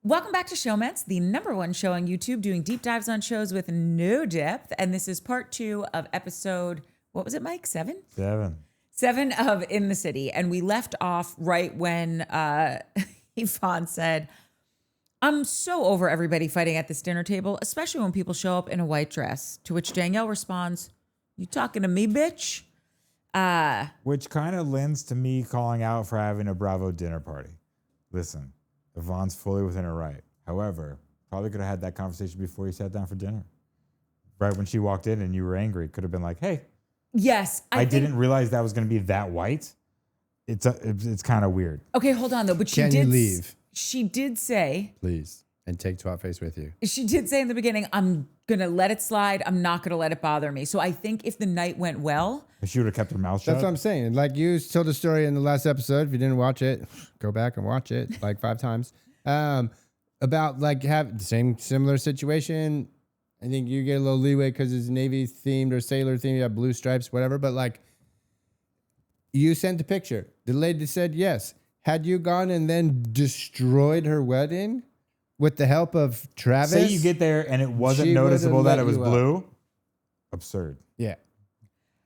Welcome back to Showmance, the #1 show on YouTube, doing deep dives on shows with no depth. And this is part 2 of episode, what was it, Mike? 7? 7 of In the City. And we left off right when Yvonne said, I'm so over everybody fighting at this dinner table, especially when people show up in a white dress. To which Danielle responds, you talking to me, bitch? Which kind of lends to me calling out for having a Bravo dinner party. Listen, Yvonne's fully within her right. However, probably could have had that conversation before you sat down for dinner. Right when she walked in and you were angry, could have been like, hey. Yes. I didn't realize that was going to be that white. It's kind of weird. Okay, hold on, though. But she Can did you leave? She did say. Please. And take Twat Face with you. She did say in the beginning, I'm going to let it slide. I'm not going to let it bother me. So I think if the night went well. If she would have kept her mouth shut. That's what I'm saying. Like you told the story in the last episode. If you didn't watch it, go back and watch it like 5 times. About like have the same similar situation. I think you get a little leeway because it's Navy themed or sailor themed. You have blue stripes, whatever. But like you sent the picture. The lady said yes. Had you gone and then destroyed her wedding with the help of Travis? Say you get there and it wasn't noticeable that it was blue. Absurd. Yeah.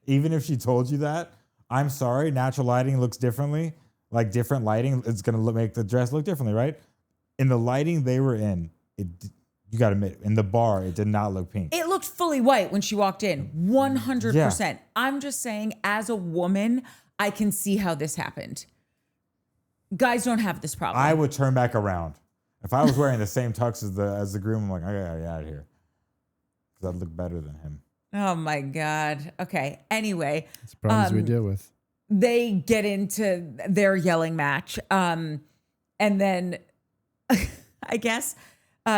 Even if she told you that, I'm sorry, natural lighting looks differently. Like different lighting, it's going to make the dress look differently, right? In the lighting they were in, you got to admit, in the bar, it did not look pink. It looked fully white when she walked in, 100%. Yeah. I'm just saying, as a woman, I can see how this happened. Guys don't have this problem. I would turn back around. If I was wearing the same tux as the groom, I'm like, I gotta get out of here. Because I'd look better than him. Oh my God. Okay. Anyway. It's problems we deal with. They get into their yelling match. And then I guess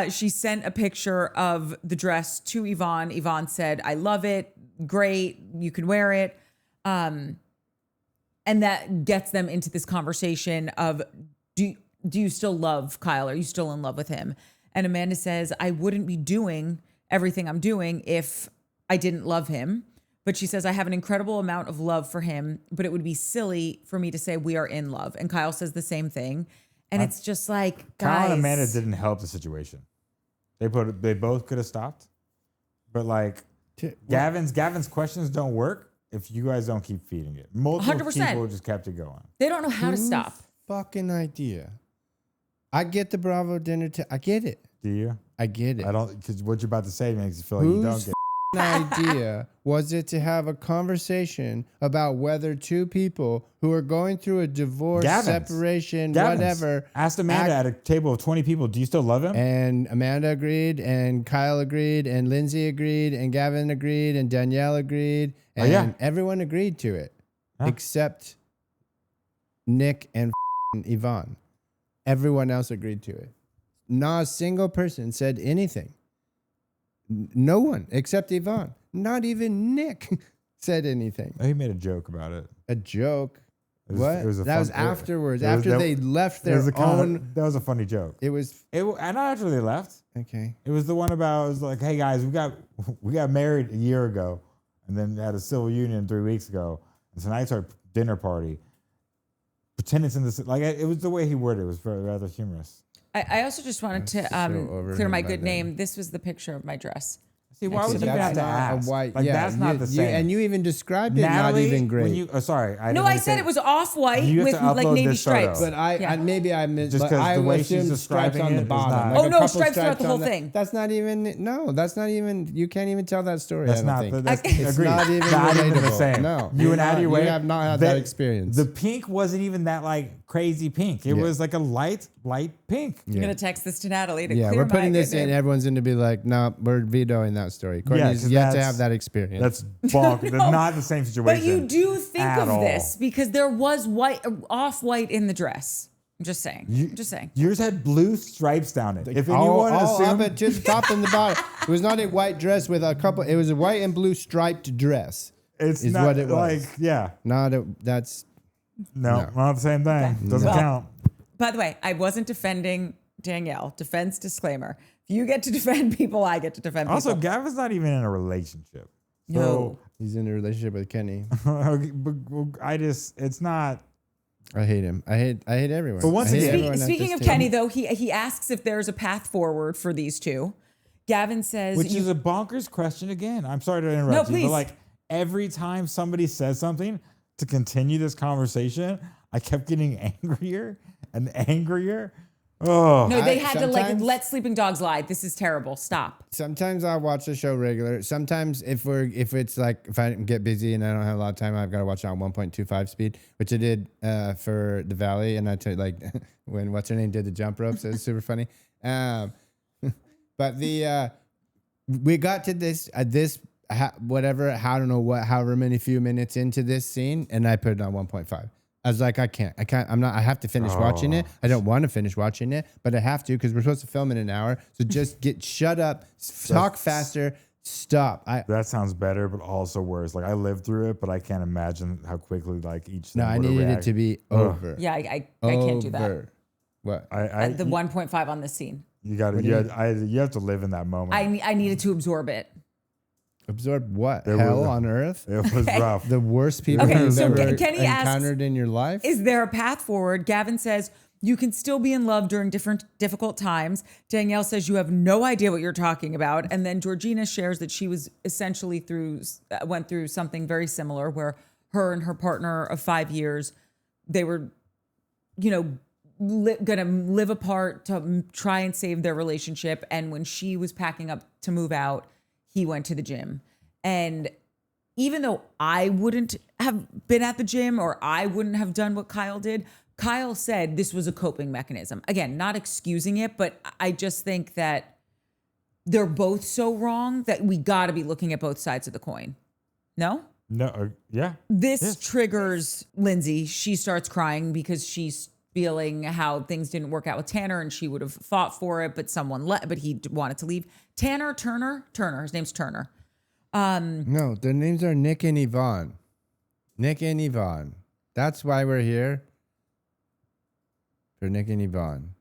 she sent a picture of the dress to Yvonne. Yvonne said, I love it. Great. You can wear it. And that gets them into this conversation of, do you still love Kyle? Are you still in love with him? And Amanda says, I wouldn't be doing everything I'm doing if I didn't love him. But she says, I have an incredible amount of love for him, but it would be silly for me to say we are in love. And Kyle says the same thing. And it's just like, guys. Kyle and Amanda didn't help the situation. They both could have stopped. But like, Gavin's questions don't work if you guys don't keep feeding it. Multiple 100%. people just kept it going. They don't know how to stop. Fucking idea. I get the Bravo dinner. I get it. Do you? I get it. I don't, because what you're about to say makes you feel like you don't get it. Idea was it to have a conversation about whether two people who are going through a divorce, separation, whatever. Asked Amanda at a table of 20 people, do you still love him? And Amanda agreed, and Kyle agreed, and Lindsay agreed, and Gavin agreed, and Danielle agreed, and everyone agreed to it, except Nick and Yvonne. Everyone else agreed to it. Not a single person said anything. No one except Yvonne. Not even Nick said anything. Oh, he made a joke about it. A joke. That was afterwards. They left their own. That was a funny joke. It was. And not after they left. Okay. It was the one about, it was like, hey guys, we got married a year ago, and then had a civil union 3 weeks ago. And tonight's our dinner party. Pretend it's in this, like, it was the way he worded it. It was rather humorous. I also just wanted to clear my good name. This was the picture of my dress. See, why would you have to ask? That's not the same. And you even described it Natalie, not even great. I said it was off-white with like navy stripes. But maybe I missed. Just because the way she's stripes describing on the it bottom. Oh no, stripes throughout the whole thing. That's not even. No, that's not even. You can't even tell that story. That's not. It's not even relatable. The same. No, you and Addie have not had that experience. The pink wasn't even that like crazy pink. It was like a light pink. You're gonna text this to Natalie to clear we're putting this in. Everyone's going to be like, no, we're vetoing that story. Courtney's yet to have that experience. That's bonkers. That's not the same situation. But you do think of this because there was off-white in the dress. I'm just saying. Yours had blue stripes down it. If anyone assumed, up it to the top and the bottom. It was not a white dress with a couple. It was a white and blue striped dress. It's not what it was. Like, That's not the same thing. Okay. Doesn't count. By the way, I wasn't defending Danielle. Defense disclaimer. If you get to defend people, I get to defend people. Also, Gavin's not even in a relationship. No. He's in a relationship with Kenny. It's not I hate him. I hate everyone. But once I hate again- everyone at Speaking this of table. Kenny, though, he asks if there's a path forward for these two. Gavin says, Which is a bonkers question again. I'm sorry to interrupt No, you, please. but like every time somebody says something to continue this conversation, I kept getting angrier and angrier. Oh, no, they had to like sometimes- let sleeping dogs lie. This is terrible. Stop. Sometimes I'll watch the show regular. Sometimes if I get busy and I don't have a lot of time, I've got to watch it on 1.25 speed, which I did for the Valley. And I took like when what's her name did the jump ropes, it was super funny. But we got to however many few minutes into this scene, and I put it on 1.5. I was like, I have to finish watching it. I don't want to finish watching it, but I have to because we're supposed to film in an hour. So just shut up, talk faster, stop. that sounds better, but also worse. Like I lived through it, but I can't imagine how quickly like each thing I would needed react. it to be over. Yeah, I can't do that. Over. What? The 1.5 on this scene. You got to. You have to live in that moment. I needed to absorb it. Absorb what? It Hell was- on earth? It was rough. The worst people Okay, you've so ever Kenny asks, encountered in your life? Is there a path forward? Gavin says, you can still be in love during difficult times. Danielle says, you have no idea what you're talking about. And then Georgina shares that she was essentially went through something very similar where her and her partner of 5 years, they were, going to live apart to try and save their relationship. And when she was packing up to move out, he went to the gym. And even though I wouldn't have been at the gym or I wouldn't have done what Kyle did, Kyle said this was a coping mechanism. Again, not excusing it, but I just think that they're both so wrong that we got to be looking at both sides of the coin. No? No. Yeah. This triggers Lindsay. She starts crying because she's feeling how things didn't work out with Tanner and she would have fought for it, but he wanted to leave. Turner, his name's Turner. No, their names are Nick and Yvonne. Nick and Yvonne. That's why we're here. For Nick and Yvonne.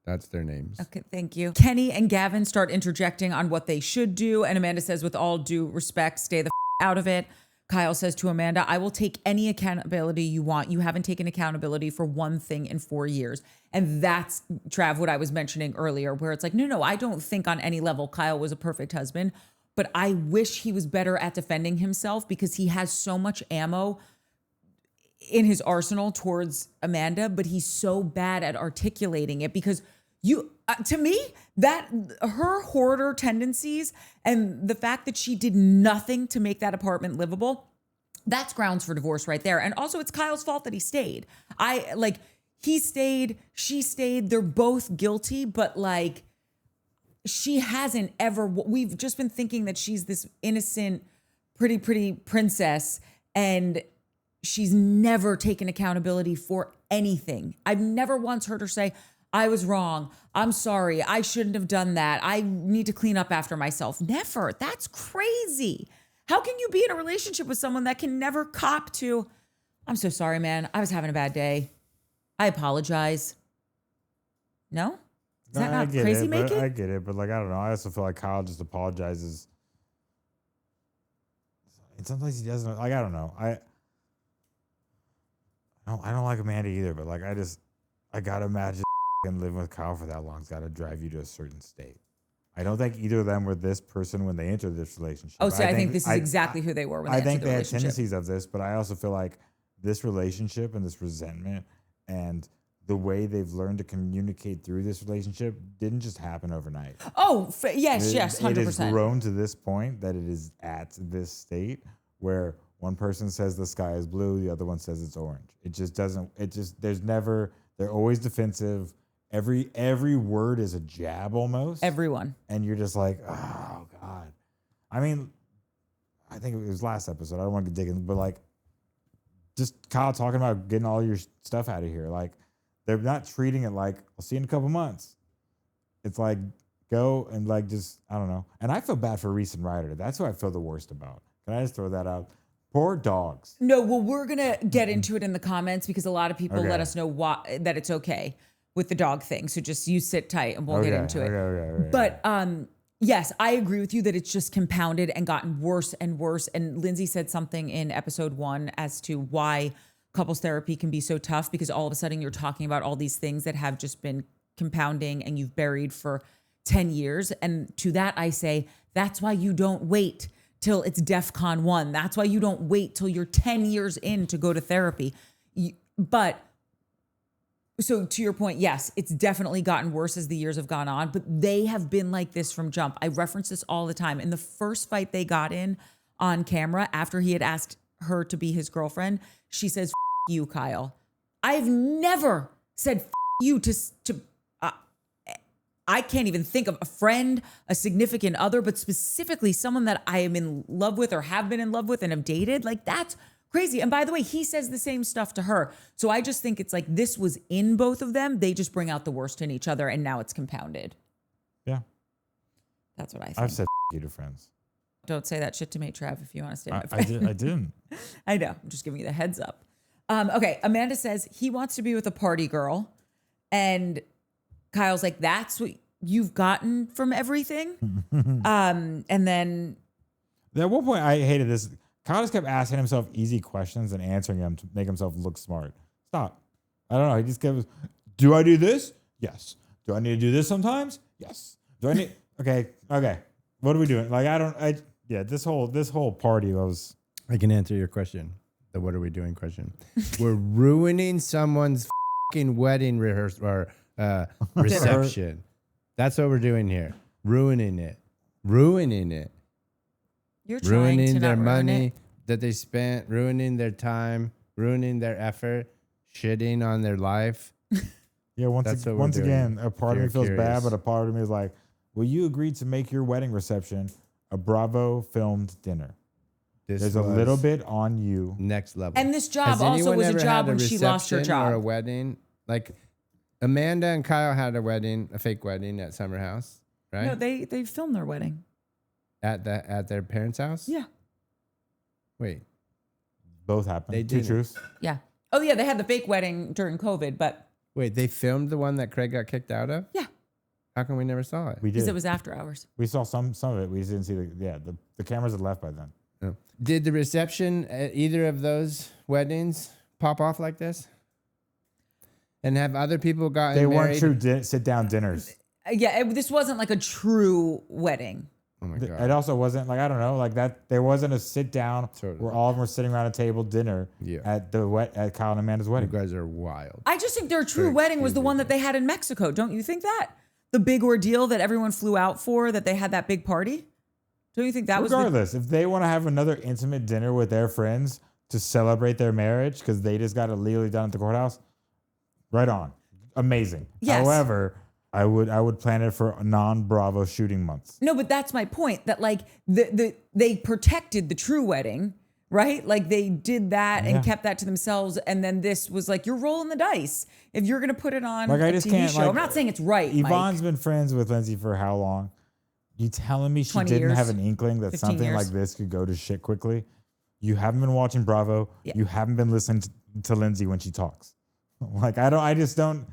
That's their names. Okay, thank you. Kenny and Gavin start interjecting on what they should do. And Amanda says, with all due respect, stay the out of it. Kyle says to Amanda, I will take any accountability you want. You haven't taken accountability for one thing in 4 years. And that's, Trav, what I was mentioning earlier, where it's like, no, I don't think on any level Kyle was a perfect husband, but I wish he was better at defending himself because he has so much ammo in his arsenal towards Amanda, but he's so bad at articulating it because to me, that her hoarder tendencies and the fact that she did nothing to make that apartment livable, that's grounds for divorce right there. And also it's Kyle's fault that he stayed. He stayed, she stayed, they're both guilty, but like she hasn't ever, we've just been thinking that she's this innocent, pretty princess and she's never taken accountability for anything. I've never once heard her say, I was wrong. I'm sorry. I shouldn't have done that. I need to clean up after myself. Never. That's crazy. How can you be in a relationship with someone that can never cop to, I'm so sorry, man. I was having a bad day. I apologize. No? Is that not crazy making? I get it, but like, I don't know. I also feel like Kyle just apologizes. And sometimes he doesn't. Like, I don't know. I don't like Amanda either, but like, I gotta imagine and living with Kyle for that long has got to drive you to a certain state. I don't think either of them were this person when they entered this relationship. Oh, so I think this is exactly who they were when they entered the relationship. I think they had tendencies of this, but I also feel like this relationship and this resentment and the way they've learned to communicate through this relationship didn't just happen overnight. Oh, yes, 100%. It has grown to this point that it is at this state where one person says the sky is blue, the other one says it's orange. They're always defensive. Every word is a jab almost. Everyone. And you're just like, oh God. I mean, I think it was last episode. I don't want to dig in, but like just Kyle talking about getting all your stuff out of here. Like they're not treating it like, I'll see you in a couple months. It's like, go and like, just, I don't know. And I feel bad for Reese and Ryder. That's who I feel the worst about. Can I just throw that out? Poor dogs. No, well, we're going to get into it in the comments because a lot of people let us know that it's okay with the dog thing. So just you sit tight and we'll get into it. Okay. But yes, I agree with you that it's just compounded and gotten worse and worse. And Lindsay said something in episode 1 as to why couples therapy can be so tough because all of a sudden you're talking about all these things that have just been compounding and you've buried for 10 years. And to that, I say, that's why you don't wait till it's DEFCON 1. That's why you don't wait till you're 10 years in to go to therapy. But so to your point, yes, it's definitely gotten worse as the years have gone on, but they have been like this from jump. I reference this all the time. In the first fight they got in on camera after he had asked her to be his girlfriend, she says, "F you, Kyle." I've never said "F you" to I can't even think of a friend, a significant other, but specifically someone that I am in love with or have been in love with and have dated. Like, that's crazy. And by the way, he says the same stuff to her. So I just think it's like this was in both of them. They just bring out the worst in each other and now it's compounded. Yeah. That's what I think. I've said you to friends. Don't say that shit to me, Trav, if you want to stay my I friend. didn't. I know. I'm just giving you the heads up. Okay. Amanda says he wants to be with a party girl. And Kyle's like, that's what you've gotten from everything. And then at one point, I hated this. Kyle just kept asking himself easy questions and answering them to make himself look smart. Stop. I don't know. He just kept, do I do this? Yes. Do I need to do this sometimes? Yes. Do I need, okay. What are we doing? Like, this whole party was. I can answer your question. The what are we doing question. We're ruining someone's fucking wedding rehearsal or reception. That's what we're doing here. Ruining it. you're trying Ruining to their not ruin money it. that they spent, ruining their time, ruining their effort, shitting on their life. Yeah, once again, a part of me feels bad, but a part of me is like, well, you agreed to make your wedding reception a Bravo filmed dinner. There's a little bit on you. Next level. And this job also was a job when she lost her job. Or a wedding. Like Amanda and Kyle had a wedding, a fake wedding at Summer House, right? No, they filmed their wedding. At their parents' house? Yeah. Wait. Both happened. They Two didn't. truths. Yeah. Oh yeah, they had the fake wedding during COVID, but Wait, they filmed the one that Craig got kicked out of? yeah, How come we never saw it? We because did. it was after hours. We saw some of it. We just didn't see the cameras had left by then. No. Did the reception at either of those weddings pop off like this? And have other people gotten They married? weren't true sit-down dinners. Yeah, this wasn't like a true wedding. Oh my God. It also wasn't like, I don't know, like that. There wasn't a sit-down where all of them were sitting around a table dinner at Kyle and Amanda's You wedding. guys are wild. I just think their true wedding was the one that they had in Mexico. Don't you think that? The big ordeal that everyone flew out for, that they had that big party? Don't you think that was Regardless, if they want to have another intimate dinner with their friends to celebrate their marriage because they just got it legally done at the courthouse, right on. Amazing. Yes. However, I would plan it for non-Bravo shooting months. No, but that's my point. That like they protected the true wedding, right? Like they did that and kept that to themselves, and then this was like you're rolling the dice if you're gonna put it on Like, a I just TV can't, show. like, I'm not saying it's right. Yvonne's Mike. been friends with Lindsay for how long? You telling me she 20 didn't years, have an inkling that 15 something years. like this could go to shit quickly? You haven't been watching Bravo. Yeah. You haven't been listening to Lindsay when she talks. Like, I just don't.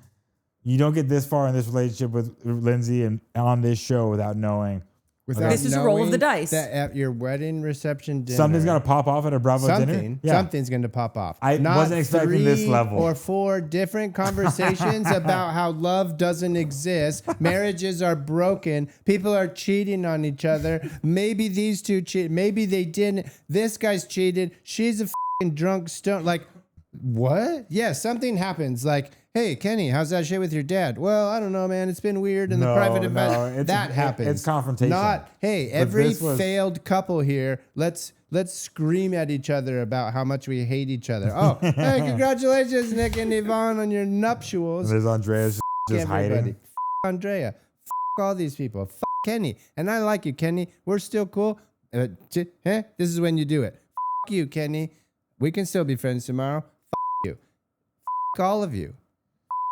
You don't get this far in this relationship with Lindsay and on this show without knowing. This is a roll of the dice. That at your wedding reception dinner, Something's gonna pop off at a Bravo dinner. Yeah. Something's going to pop off. I wasn't expecting this level. Or 4 different conversations about how love doesn't exist. Marriages are broken. People are cheating on each other. Maybe these two cheated. Maybe they didn't. This guy's cheated. She's a fucking drunk stone. Like, what? Yeah, something happens. Like, hey, Kenny, how's that shit with your dad? Well, I don't know, man. It's been weird in the private event. That happens. It's confrontation. Not, hey, every failed couple here, let's scream at each other about how much we hate each other. Oh, hey, congratulations, Nick and Yvonne, on your nuptials. There's Andrea just hiding. F Andrea. F all these people. F Kenny. And I like you, Kenny. We're still cool. This is when you do it. F you, Kenny. We can still be friends tomorrow. F you. F all of you.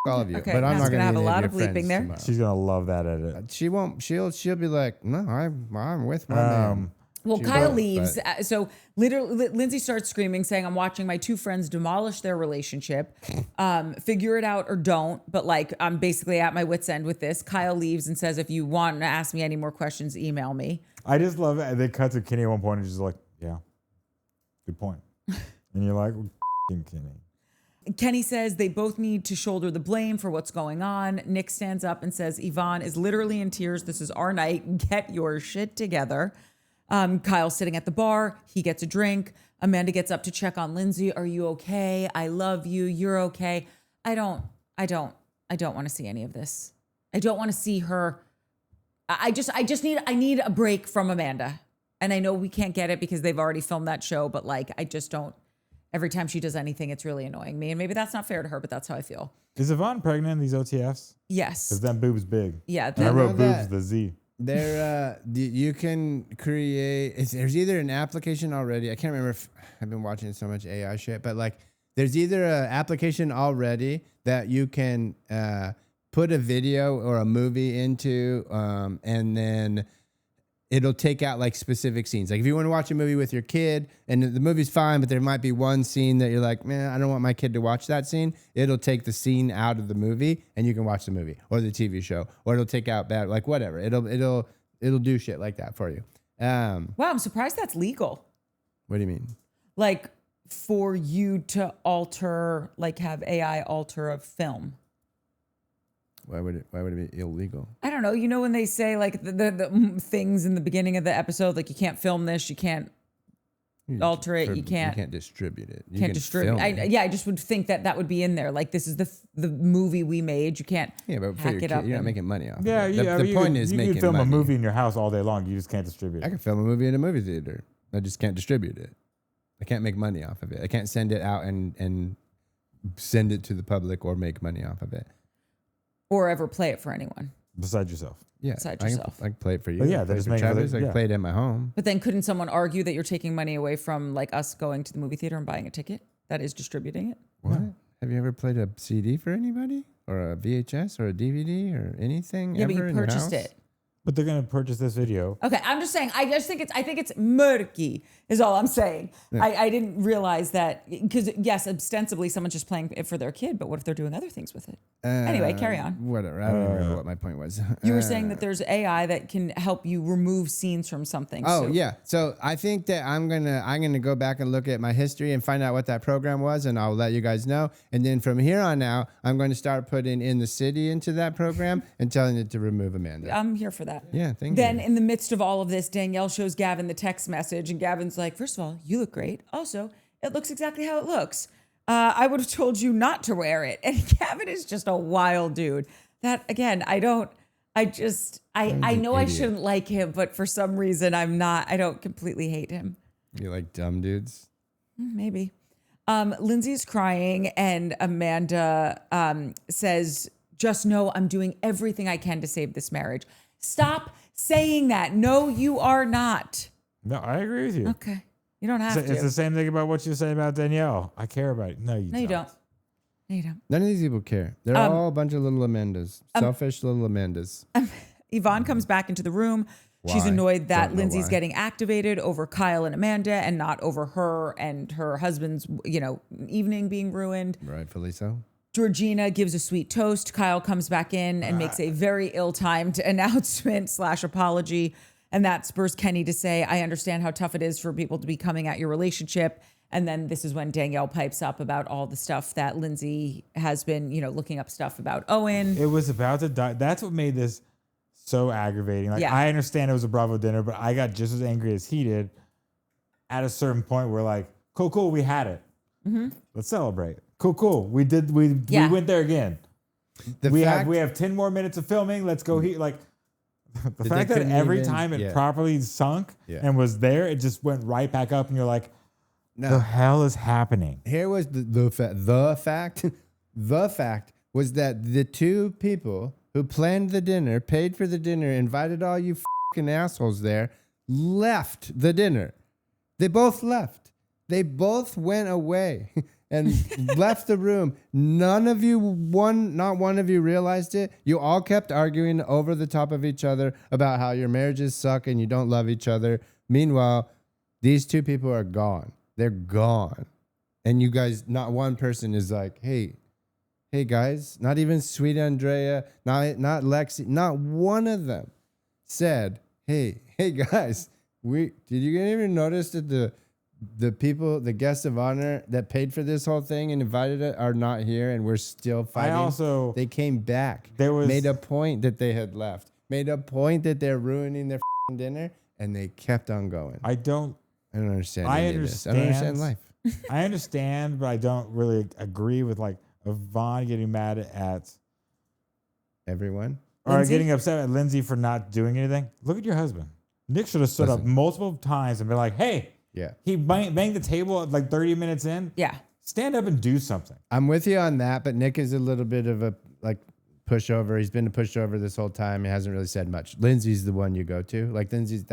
All of you. Okay, but I'm not gonna have a lot of bleeping bleeping there. tomorrow. She's gonna love that edit. She won't. She'll be like, no, I'm with my man. Well, She Kyle won't, leaves. So literally, Lindsay starts screaming, saying, I'm watching my 2 friends demolish their relationship. Figure it out or don't. But like, I'm basically at my wit's end with this. Kyle leaves and says, if you want to ask me any more questions, email me. I just love it. They cut to Kenny at one point and she's like, yeah, good point. And you're like, Kenny. Kenny says they both need to shoulder the blame for what's going on. Nick stands up and says, Yvonne is literally in tears. This is our night. Get your shit together. Kyle's sitting at the bar. He gets a drink. Amanda gets up to check on Lindsay. Are you okay? I love you. You're okay. I don't want to see any of this. I don't want to see her. I need a break from Amanda. And I know we can't get it because they've already filmed that show, but like, I just don't. Every time she does anything, it's really annoying me. And maybe that's not fair to her, but that's how I feel. Is Yvonne pregnant in these OTFs? Yes. Because them boobs big. Yeah. And I wrote boobs, the Z. There, you can create, there's either an application already. I can't remember if I've been watching so much AI shit, but like there's either an application already that you can put a video or a movie into, and then it'll take out like specific scenes. Like if you want to watch a movie with your kid and the movie's fine, but there might be one scene that you're like, man, I don't want my kid to watch that scene. It'll take the scene out of the movie and you can watch the movie or the TV show, or it'll take out bad, like whatever. It'll do shit like that for you. Wow, I'm surprised that's legal. What do you mean? Like for you to alter, like have AI alter a film. Why would it be illegal? I don't know. You know, when they say like the things in the beginning of the episode, like you can't film this, you can't alter it, you can't distribute it. You can't distribute. I just would think that would be in there. Like this is the movie we made. You can't but hack it up. You're not making money off. Yeah, of it. yeah. The point is you making can film money. a movie in your house all day long. You just can't distribute it. I can film a movie in a movie theater. I just can't distribute it. I can't make money off of it. I can't send it out and send it to the public or make money off of it. Or ever play it for anyone. Besides yourself. Yeah, Besides yourself. I can play it for you. But yeah, I they're just can making Travis. it- I can yeah. play it at my home. But then couldn't someone argue that you're taking money away from like us going to the movie theater and buying a ticket? That is distributing it. What? Have you ever played a CD for anybody? Or a VHS or a DVD or anything? Yeah, ever but you in your purchased house? it. But they're going to purchase this video. Okay, I'm just saying. I think it's murky is all I'm saying. Yeah. I didn't realize that because yes, ostensibly someone's just playing it for their kid, but what if they're doing other things with it? Anyway, carry on. Whatever. I don't remember what my point was. You were saying that there's AI that can help you remove scenes from something. Oh so. yeah. So I think that I'm gonna go back and look at my history and find out what that program was, and I'll let you guys know. And then from here on out, I'm going to start putting in the city into that program and telling it to remove Amanda. I'm here for that. Yeah, thank Then you. in the midst of all of this, Danielle shows Gavin the text message, and Gavin's like, first of all, you look great. Also, it looks exactly how it looks. I would have told you not to wear it. And Gavin is just a wild dude. That again, I know I shouldn't like him, but for some reason I don't completely hate him. You like dumb dudes? Maybe. Lindsay's crying and Amanda says, just know I'm doing everything I can to save this marriage. Stop saying that. No, you are not. No, I agree with you. Okay. You don't have to. It's the same thing about what you say about Danielle. I care about it. No, you don't. No, you don't. None of these people care. They're all a bunch of little Amandas. Selfish little Amandas. Yvonne comes back into the room. Why? She's annoyed that Don't know Lindsay's why. getting activated over Kyle and Amanda and not over her and her husband's, evening being ruined. Rightfully so. Georgina gives a sweet toast. Kyle comes back in and makes a very ill-timed announcement/apology. And that spurs Kenny to say, I understand how tough it is for people to be coming at your relationship. And then this is when Danielle pipes up about all the stuff that Lindsay has been, looking up stuff about Owen. It was about to die. That's what made this so aggravating. Like, Yeah. I understand it was a Bravo dinner, but I got just as angry as he did. At a certain point, we're like, cool, we had it. Mm-hmm. Let's celebrate. Cool. We Yeah. went there again. We have 10 more minutes of filming. Let's go here. Like, the fact that every time it properly sunk and was there, it just went right back up, and you're like, the hell is happening? Here was the fact. The fact was that the two people who planned the dinner, paid for the dinner, invited all you fucking assholes there, left the dinner. They both left. They both went away and left the room. Not one of you realized it. You all kept arguing over the top of each other about how your marriages suck and you don't love each other. Meanwhile, these two people are gone. They're gone. And you guys, not one person is like, hey guys, not even sweet Andrea, not Lexi, not one of them said, hey guys, did you even notice that the the people, the guests of honor that paid for this whole thing and invited it are not here, and we're still fighting. They came back. Made a point that they had left. Made a point that they're ruining their dinner, and they kept on going. I don't understand. I don't understand life. I understand, but I don't really agree with like Yvonne getting mad at everyone or Lindsay? Getting upset at Lindsay for not doing anything. Look at your husband. Nick should have stood up multiple times and been like, "Hey, he banged the table at like 30 minutes in. Yeah, stand up and do something." I'm with you on that, but Nick is a little bit of a like pushover. He's been a pushover this whole time. He hasn't really said much. Lindsay's the one you go to. Like Lindsay's,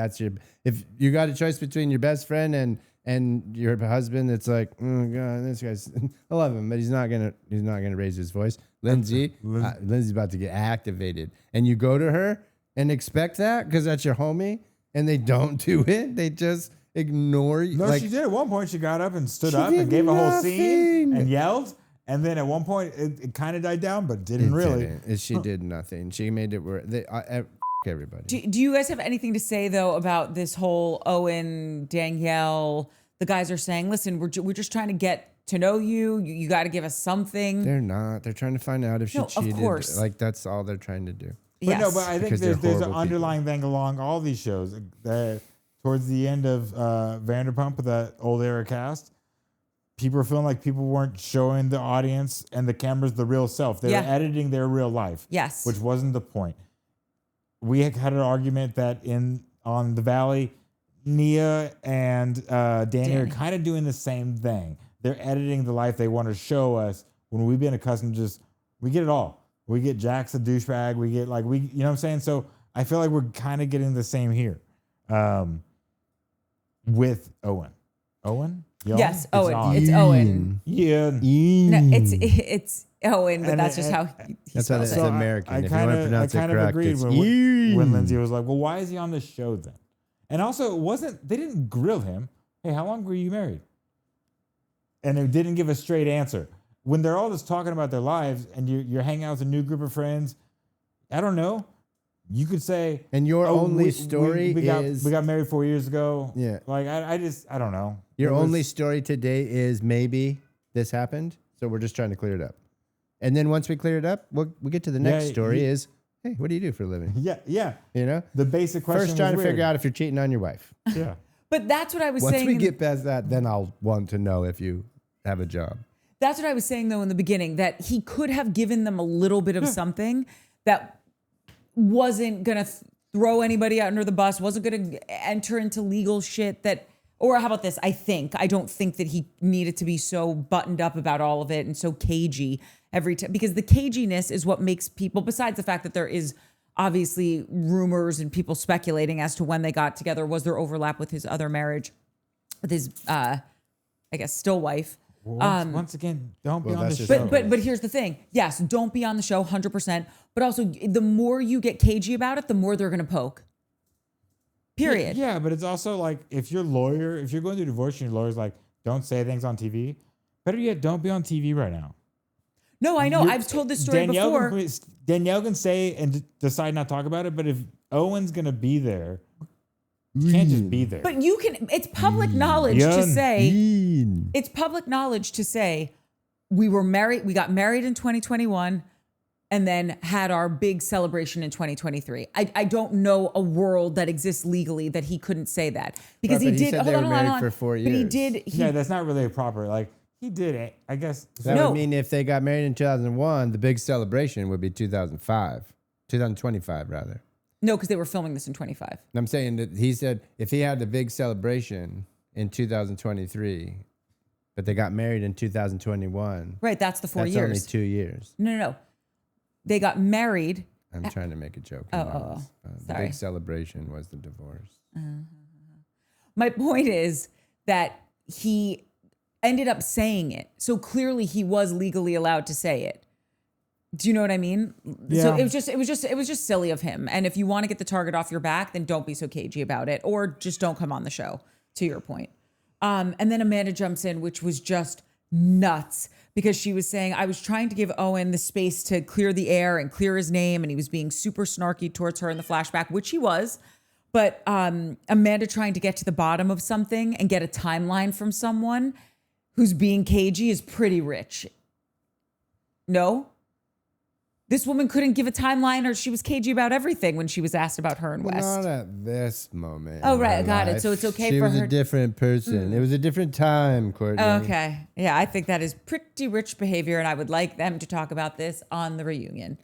if you got a choice between your best friend and your husband, it's like, oh God, this guy's, I love him, but he's not gonna raise his voice. Lindsay's about to get activated, and you go to her and expect that because that's your homie, and they don't do it. They just ignore you. No, like, she did at one point. She got up and stood up and gave a whole scene and yelled. And then at one point, it kind of died down, but didn't really. She did nothing. She made it work. Everybody. Do you guys have anything to say, though, about this whole Owen, Danielle? The guys are saying, listen, we're just trying to get to know you. You got to give us something. They're not. They're trying to find out if she cheated. Of course. Like, that's all they're trying to do. Yes. But I think there's an underlying thing along all these shows. Towards the end of Vanderpump with that old era cast, people were feeling like people weren't showing the audience and the cameras the real self. They were editing their real life. Yes. Which wasn't the point. We had an argument that on the Valley, Nia and Danny are kind of doing the same thing. They're editing the life they want to show us when we've been accustomed to we get it all. We get Jack's a douchebag. We get you know what I'm saying? So I feel like we're kind of getting the same here with Owen. Owen? Yes, Owen. It's Owen. Yeah. No, it's Owen, but that's just how he spells it. It's American. I kind of agreed when Lindsay was like, well, why is he on the show then? And also, they didn't grill him. Hey, how long were you married? And they didn't give a straight answer. When they're all just talking about their lives and you're hanging out with a new group of friends, I don't know. You could say, and your only story we is we got married 4 years ago. Yeah, like I don't know. Your only story today is maybe this happened, so we're just trying to clear it up. And then once we clear it up, we'll get to the next story. Is hey, what do you do for a living? Yeah. You know, the basic question. First, trying to figure out if you're cheating on your wife. Yeah, but that's what I was saying. Once we get past that, then I'll want to know if you have a job. That's what I was saying though in the beginning, that he could have given them a little bit of something that wasn't gonna throw anybody out under the bus, wasn't gonna enter into legal shit that. Or how about this? I don't think that he needed to be so buttoned up about all of it and so cagey every time, because the caginess is what makes people, besides the fact that there is obviously rumors and people speculating as to when they got together, was there overlap with his other marriage, with his, I guess, still wife. Once again, don't be on the show. But here's the thing. Yes, don't be on the show 100%. But also, the more you get cagey about it, the more they're going to poke. Period. Yeah, but it's also like if you're going through divorce and your lawyer's like, don't say things on TV. Better yet, don't be on TV right now. No, I know. I've told this story before. Danielle can say and decide not to talk about it, but if Owen's going to be there, you can't just be there. But you can, it's public knowledge to say, it's public knowledge to say, we got married in 2021 and then had our big celebration in 2023. I don't know a world that exists legally that he couldn't say that. Because he did, hold on. For 4 years. But he did. Yeah, that's not really proper. Like, he did it, I guess. That would mean if they got married in 2001, the big celebration would be 2025 rather. No, because they were filming this in 25. I'm saying that he said if he had the big celebration in 2023, but they got married in 2021. Right, that's the 4 years. That's only 2 years. No. They got married. I'm trying to make a joke. The sorry. Big celebration was the divorce. My point is that he ended up saying it. So clearly he was legally allowed to say it. Do you know what I mean? Yeah. So it was just silly of him. And if you want to get the target off your back, then don't be so cagey about it, or just don't come on the show, to your point. And then Amanda jumps in, which was just nuts, because she was saying, I was trying to give Owen the space to clear the air and clear his name, and he was being super snarky towards her in the flashback, which he was. But Amanda trying to get to the bottom of something and get a timeline from someone who's being cagey is pretty rich. No? This woman couldn't give a timeline, or she was cagey about everything when she was asked about her and West. Not at this moment. Oh, right. Got it. So it's okay for her. She was a different person. It was a different time, Courtney. Okay. Yeah, I think that is pretty rich behavior, and I would like them to talk about this on the reunion.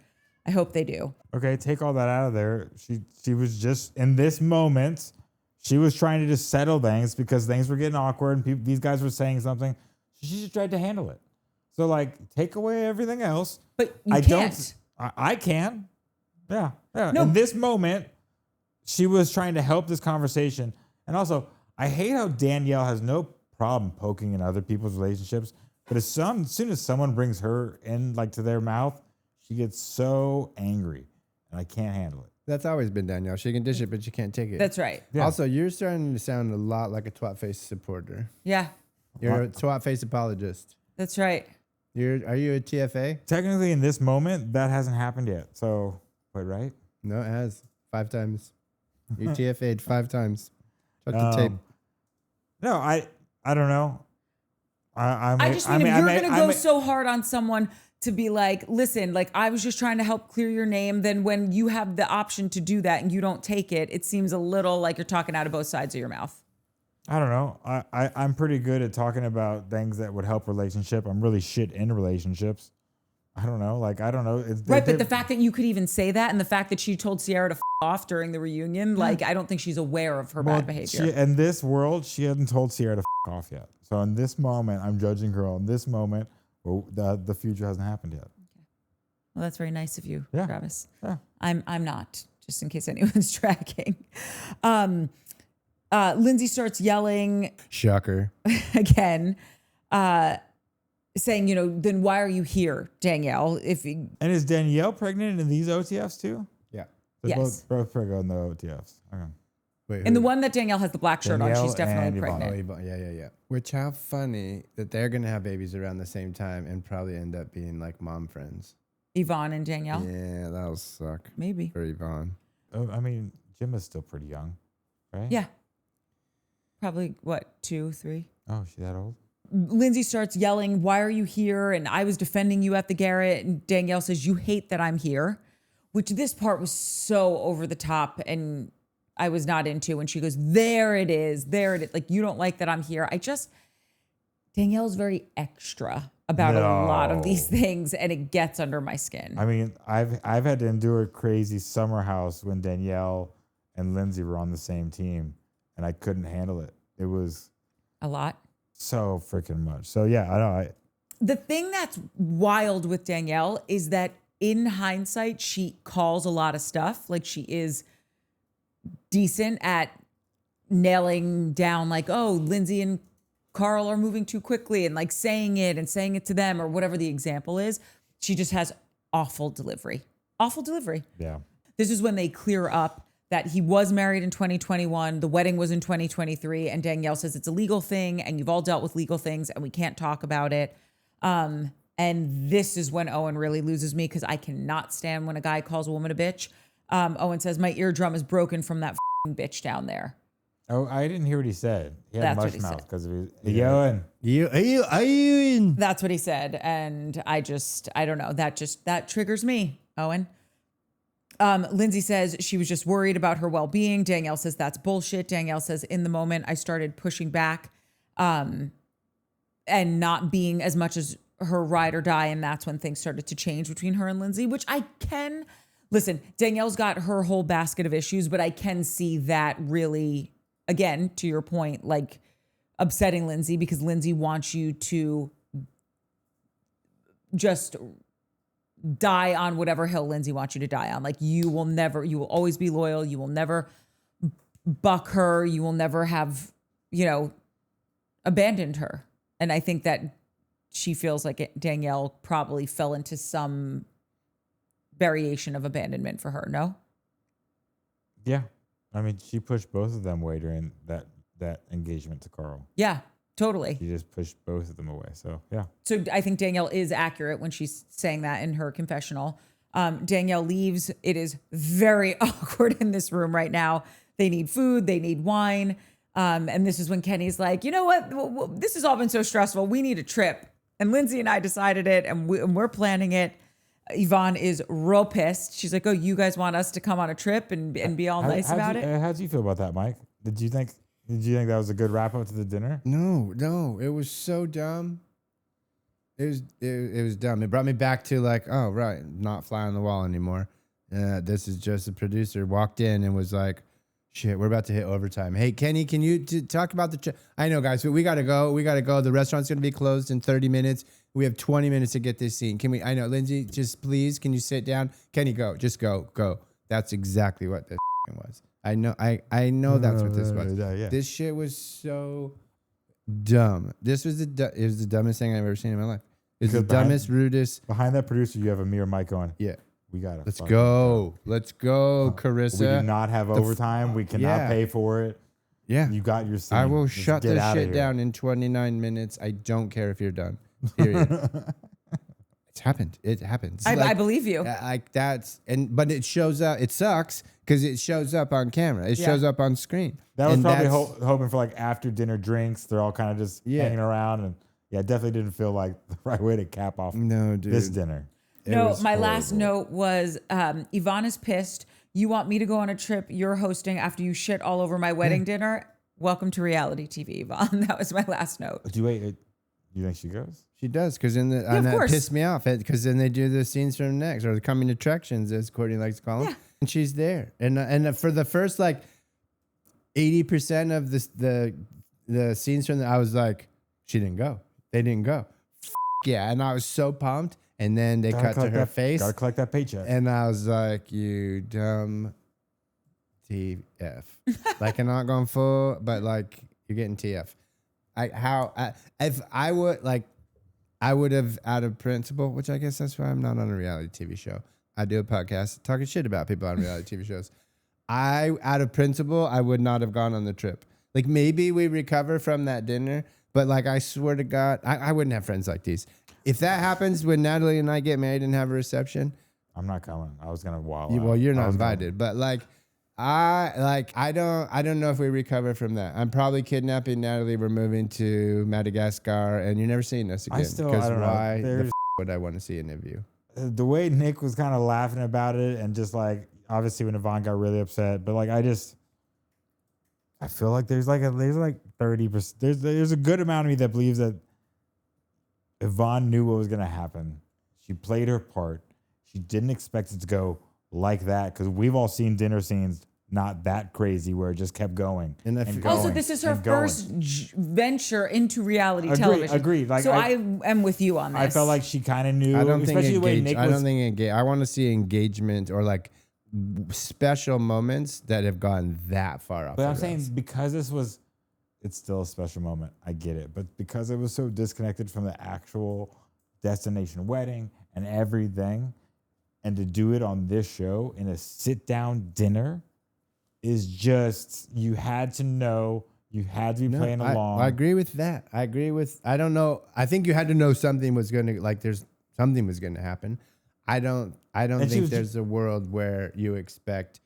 I hope they do. Okay, take all that out of there. She was just, in this moment, she was trying to just settle things because things were getting awkward and these guys were saying something. She just tried to handle it. So, like, take away everything else. But you can't. I can. Yeah. No. In this moment, she was trying to help this conversation. And also, I hate how Danielle has no problem poking in other people's relationships. But as soon as someone brings her in, like, to their mouth, she gets so angry. And I can't handle it. That's always been Danielle. She can dish it, but she can't take it. That's right. Yeah. Also, you're starting to sound a lot like a twat face supporter. Yeah, You're a twat face apologist. that's right. Are you a TFA? Technically, in this moment, that hasn't happened yet. So, wait, right? No, it has 5 times. You TFA'd 5 times. Check the tape. No, I don't know. I just mean, if you're going to go so hard on someone to be like, listen, like, I was just trying to help clear your name, then when you have the option to do that and you don't take it, it seems a little like you're talking out of both sides of your mouth. I don't know. I'm pretty good at talking about things that would help relationship. I'm really shit in relationships. I don't know. Like, I don't know. Right, but the fact that you could even say that and the fact that she told Sierra to f off during the reunion, like, I don't think she's aware of her bad behavior. In this world, she hasn't told Sierra to f off yet. So in this moment, I'm judging her on this moment. Well, the future hasn't happened yet. Okay. Well, that's very nice of you, Yeah. Travis. Yeah. I'm not, just in case anyone's tracking. Lindsay starts yelling Shocker. again, saying, then why are you here, Danielle? And is Danielle pregnant in these OTFs too? Yeah. They're Yes. both pregnant in the OTFs. Okay. Wait, And the one that Danielle has the black shirt on, Danielle she's definitely and Yvonne. pregnant. Yeah. Which, how funny that they're going to have babies around the same time and probably end up being like mom friends. Yvonne and Danielle? Yeah, that'll suck. Maybe. For Yvonne. Oh, I mean, Jim is still pretty young, right? Yeah. Probably, 2, 3? Oh, she that old? Lindsay starts yelling, why are you here? And I was defending you at the Garrett. And Danielle says, you hate that I'm here, which this part was so over the top and I was not into. And she goes, there it is. Like, you don't like that I'm here. Danielle's very extra about a lot of these things and it gets under my skin. I mean, I've had to endure a crazy summer house when Danielle and Lindsay were on the same team and I couldn't handle it. It was A lot. so freaking much. So yeah, I know. The thing that's wild with Danielle is that in hindsight, she calls a lot of stuff. Like, she is decent at nailing down, like, oh, Lindsay and Carl are moving too quickly and like saying it to them or whatever the example is. She just has awful delivery. Yeah. This is when they clear up that he was married in 2021. The wedding was in 2023. And Danielle says it's a legal thing and you've all dealt with legal things and we can't talk about it. And this is when Owen really loses me because I cannot stand when a guy calls a woman a bitch. Owen says, my eardrum is broken from that bitch down there. Oh, I didn't hear what he said. He had That's what mush he mouth said. because of his Owen. Are you in? That's what he said. And I don't know. That triggers me, Owen. Lindsay says she was just worried about her well-being. Danielle says that's bullshit. Danielle says in the moment I started pushing back and not being as much as her ride or die. And that's when things started to change between her and Lindsay, which I can listen. Danielle's got her whole basket of issues, but I can see that really, again, to your point, like upsetting Lindsay because Lindsay wants you to just die on whatever hill Lindsay wants you to die on. Like, you will always be loyal. You will never buck her. You will never have, abandoned her. And I think that she feels like Danielle probably fell into some variation of abandonment for her. No? Yeah. I mean, she pushed both of them away during that engagement to Carl. Yeah, totally. She just pushed both of them away. So, yeah. So I think Danielle is accurate when she's saying that in her confessional. Danielle leaves. It is very awkward in this room right now. They need food. They need wine. And this is when Kenny's like, you know what? This has all been so stressful. We need a trip. And Lindsay and I decided it, and we're planning it. Yvonne is real pissed. She's like, oh, you guys want us to come on a trip and be all nice about it? How did you feel about that, Mike? Did you think that was a good wrap up to the dinner? No, it was so dumb. It was dumb. It brought me back to like, oh right, not fly on the wall anymore. This is just a producer walked in and was like, shit, we're about to hit overtime. Hey, Kenny, can you talk about the trip? I know, guys, but we gotta go. The restaurant's gonna be closed in 30 minutes. We have 20 minutes to get this scene. I know, Lindsay, just please, can you sit down? Kenny, go. Just go. That's exactly what this was. I know that's what this was. Yeah. This shit was so dumb. It was the dumbest thing I've ever seen in my life. It's the dumbest, rudest. Behind that producer, you have a mirror mic going. Yeah. We got it. Let's go, Carissa. We do not have overtime. We cannot pay for it. Yeah. You got your scene. I will Just shut get this outta shit here. down in 29 minutes. I don't care if you're done. Period. It's happened. It happens. I believe you. But it shows up. It sucks because it shows up on camera. It shows up on screen. That was probably hoping for like after dinner drinks. They're all kind of just hanging around, and it definitely didn't feel like the right way to cap off this dinner. No, my last note was Yvonne is pissed. You want me to go on a trip you're hosting after you shit all over my wedding dinner? Welcome to reality TV, Yvonne. That was my last note. You think she goes? She does, because that pissed me off. Because then they do the scenes from next, or the coming attractions, as Courtney likes to call them. Yeah. And she's there. And for the first like 80% of the scenes from I was like, she didn't go. They didn't go. Yeah. And I was so pumped. And then they cut to her face. Gotta collect that paycheck. And I was like, you dumb TF. Like, I'm not going full, but like, you're getting TF. If I would have, out of principle, which I guess that's why I'm not on a reality TV show. I do a podcast talking shit about people on reality TV shows. Out of principle, I would not have gone on the trip. Like, maybe we recover from that dinner, but like, I swear to God, I wouldn't have friends like these. If that happens when Natalie and I get married and have a reception, I'm not coming. I was gonna wild. Well, you're not invited, but like, I don't know if we recover from that. I'm probably kidnapping Natalie. We're moving to Madagascar, and you're never seeing us again. I don't why know. the would I want to see any of you? The way Nick was kind of laughing about it, and just like obviously when Yvonne got really upset, but like I feel like there's like 30%. There's a good amount of me that believes that Yvonne knew what was gonna happen. She played her part. She didn't expect it to go like that, because we've all seen dinner scenes not that crazy where it just kept going. And going. Also, this is her first venture into reality television. Agreed. Like, so I am with you on this. I felt like she kind of knew. I don't especially think the way Nick was. I want to see engagement or like special moments that have gone that far off. But I'm saying because it's still a special moment. I get it. But because it was so disconnected from the actual destination wedding and everything, and to do it on this show in a sit-down dinner is just, you had to know, you had to be playing along. I agree with that. I don't know. I think you had to know something was going to, something was going to happen. I don't think there's a world where you expect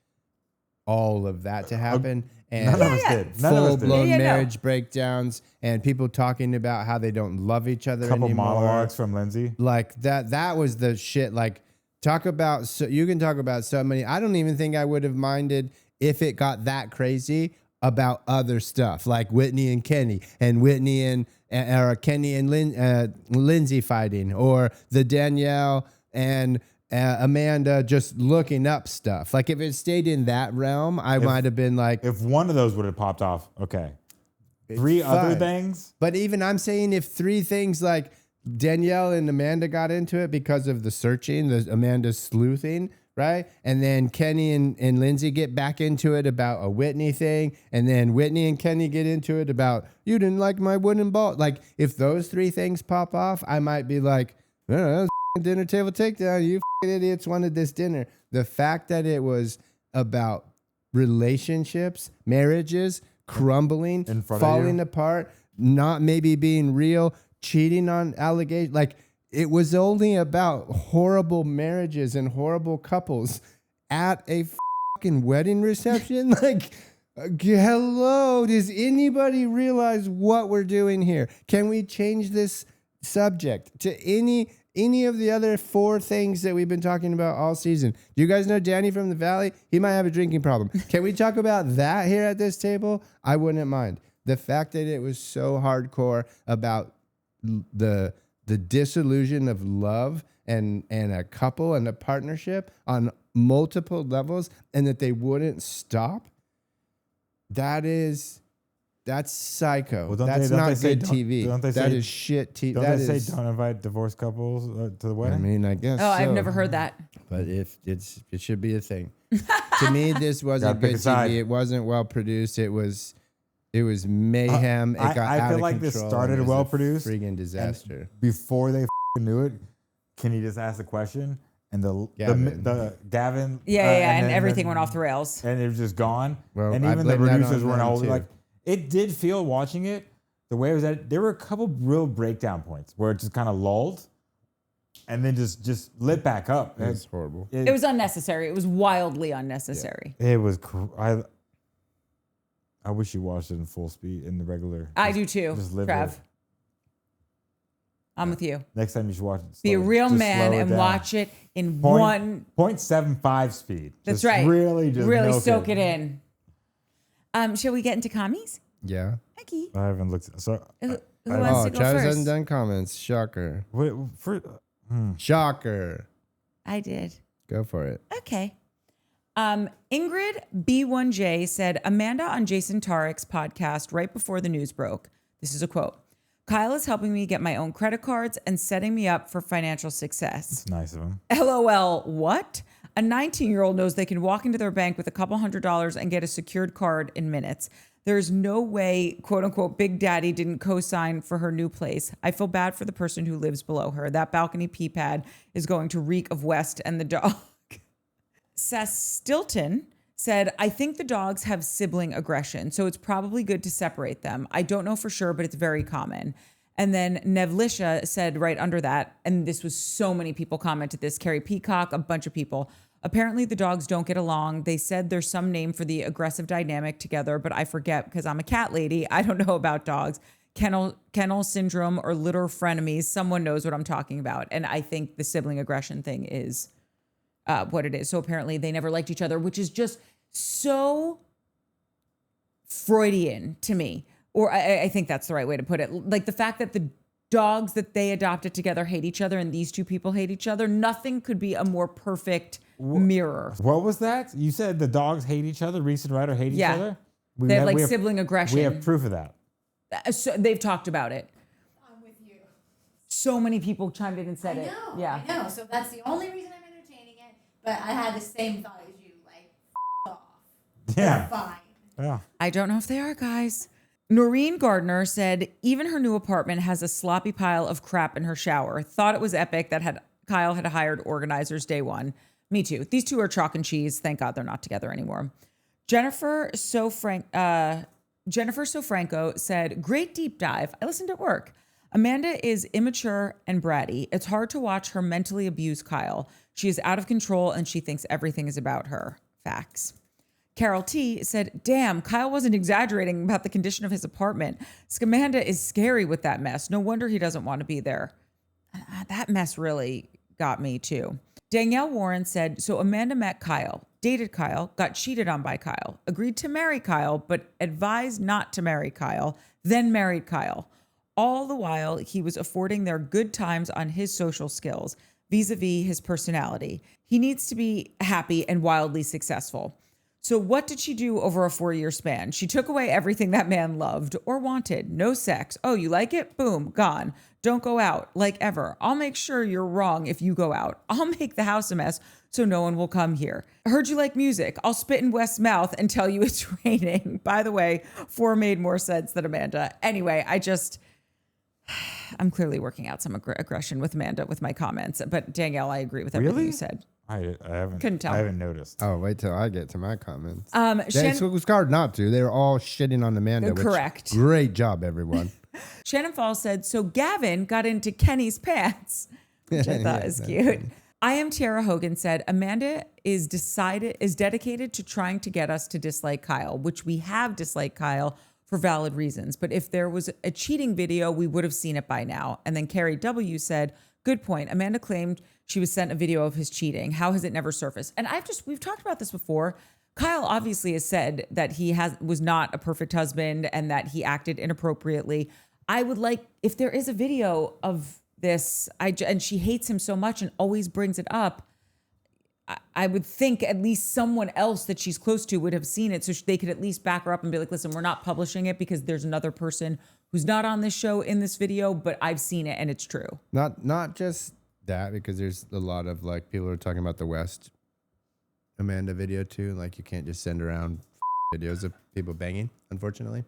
all of that to happen. And none of us did. Full-blown marriage breakdowns and people talking about how they don't love each other anymore. Couple monologues from Lindsay. Like that was the shit. Like, you can talk about so many. I don't even think I would have minded if it got that crazy about other stuff, like Whitney and Kenny, and Whitney and or Kenny and Lindsay fighting, or the Danielle and Amanda just looking up stuff. Like, if it stayed in that realm, I might have been like, if one of those would have popped off, okay. Three other things, but even I'm saying if three things like Danielle and Amanda got into it because of the searching, the Amanda sleuthing, right? And then Kenny and Lindsay get back into it about a Whitney thing. And then Whitney and Kenny get into it about, you didn't like my wooden ball. Like, if those three things pop off, I might be like, oh, dinner table takedown. You idiots wanted this dinner. The fact that it was about relationships, marriages, crumbling, falling apart, not maybe being real, cheating on allegations, like, it was only about horrible marriages and horrible couples at a fucking wedding reception. Like, Hello, does anybody realize what we're doing here? Can we change this subject to any of the other 4 things that we've been talking about all season? Do you guys know Danny from the Valley? He might have a drinking problem. Can we talk about that here at this table? I wouldn't mind. The fact that it was so hardcore about the disillusion of love and a couple and a partnership on multiple levels, and that they wouldn't stop. That's psycho. Well, that's not good TV. That is shit TV. Don't they say don't invite divorced couples to the wedding? I mean, I guess. Oh, I've never heard that. But if it should be a thing. To me, this wasn't good TV. It wasn't well produced. It was mayhem. It got I out feel of like control. this started well produced. Freaking disaster. Before they knew it, Kenny just asked the question, and the Gavin. And everything went off the rails. And it was just gone. Well, and even the producers weren't all like, it did feel watching it, the way it was at, there were a couple real breakdown points where it just kind of lulled and then just lit back up. It was horrible. It was unnecessary. It was wildly unnecessary. Yeah. It was, I wish you watched it in full speed in the regular. I do too, just live Trev. it. I'm with you. Next time you should watch it. Be a real man and watch it in 0.75 speed. That's just right. Really soak it in. Shall we get into commies? Yeah. Okay. I haven't looked. So Who wants to go Travis first? hasn't done comments. Shocker. Shocker. I did. Go for it. Okay. Ingrid B1J said, Amanda on Jason Tarek's podcast right before the news broke. This is a quote. Kyle is helping me get my own credit cards and setting me up for financial success. It's nice of him. LOL, what? A 19-year-old knows they can walk into their bank with a couple $100s and get a secured card in minutes. There's no way, quote unquote, Big Daddy didn't co-sign for her new place. I feel bad for the person who lives below her. That balcony pee pad is going to reek of West and the dog. Seth Stilton said, I think the dogs have sibling aggression, so it's probably good to separate them. I don't know for sure, but it's very common. And then Nevlisha said right under that, and this was so many people commented this, Carrie Peacock, a bunch of people. Apparently the dogs don't get along. They said there's some name for the aggressive dynamic together, but I forget because I'm a cat lady. I don't know about dogs. Kennel syndrome or litter frenemies. Someone knows what I'm talking about. And I think the sibling aggression thing is what it is. So apparently they never liked each other, which is just so Freudian to me. Or I think that's the right way to put it. Like the fact that the dogs that they adopted together hate each other and these two people hate each other. Nothing could be a more perfect mirror. What was that? You said the dogs hate each other? Reese and Ryder hate each other? They have like sibling aggression. We have proof of that. So they've talked about it. I'm with you. So many people chimed in and said it. Yeah. I know. So that's the only reason I'm entertaining it. But I had the same thought as you. Like, off. Yeah. They're fine. Yeah. I don't know if they are, guys. Noreen Gardner said, even her new apartment has a sloppy pile of crap in her shower. Thought it was epic that Kyle had hired organizers day one. Me too. These two are chalk and cheese. Thank God they're not together anymore. Jennifer Sofranco said, great deep dive. I listened at work. Amanda is immature and bratty. It's hard to watch her mentally abuse Kyle. She is out of control and she thinks everything is about her. Facts. Carol T said, damn, Kyle wasn't exaggerating about the condition of his apartment. Scamanda is scary with that mess. No wonder he doesn't want to be there. That mess really got me too. Danielle Warren said, so Amanda met Kyle, dated Kyle, got cheated on by Kyle, agreed to marry Kyle, but advised not to marry Kyle, then married Kyle. All the while, he was affording their good times on his social skills, vis-a-vis his personality. He needs to be happy and wildly successful. So what did she do over a 4-year span? She took away everything that man loved or wanted. No sex. Oh, you like it? Boom, gone. Don't go out, like ever. I'll make sure you're wrong if you go out. I'll make the house a mess so no one will come here. I heard you like music. I'll spit in West's mouth and tell you it's raining. By the way, 4 made more sense than Amanda. Anyway, I'm clearly working out some aggression with Amanda with my comments. But Danielle, I agree with everything you said. I haven't. Couldn't tell. I haven't noticed. Oh, wait till I get to my comments. It was hard not to. They were all shitting on Amanda. Correct. Great job, everyone. Shannon Falls said, so Gavin got into Kenny's pants, which I thought was cute. I am Tiara Hogan said, Amanda is dedicated to trying to get us to dislike Kyle, which we have disliked Kyle for valid reasons. But if there was a cheating video, we would have seen it by now. And then Carrie W said, good point. Amanda claimed she was sent a video of his cheating. How has it never surfaced? And we've talked about this before. Kyle obviously has said that he was not a perfect husband and that he acted inappropriately. I would like, if there is a video of this, and she hates him so much and always brings it up, I would think at least someone else that she's close to would have seen it, so they could at least back her up and be like, listen, we're not publishing it because there's another person who's not on this show in this video, but I've seen it and it's true. Not just that, because there's a lot of like people are talking about the West Amanda video too. Like you can't just send around videos of people banging, unfortunately.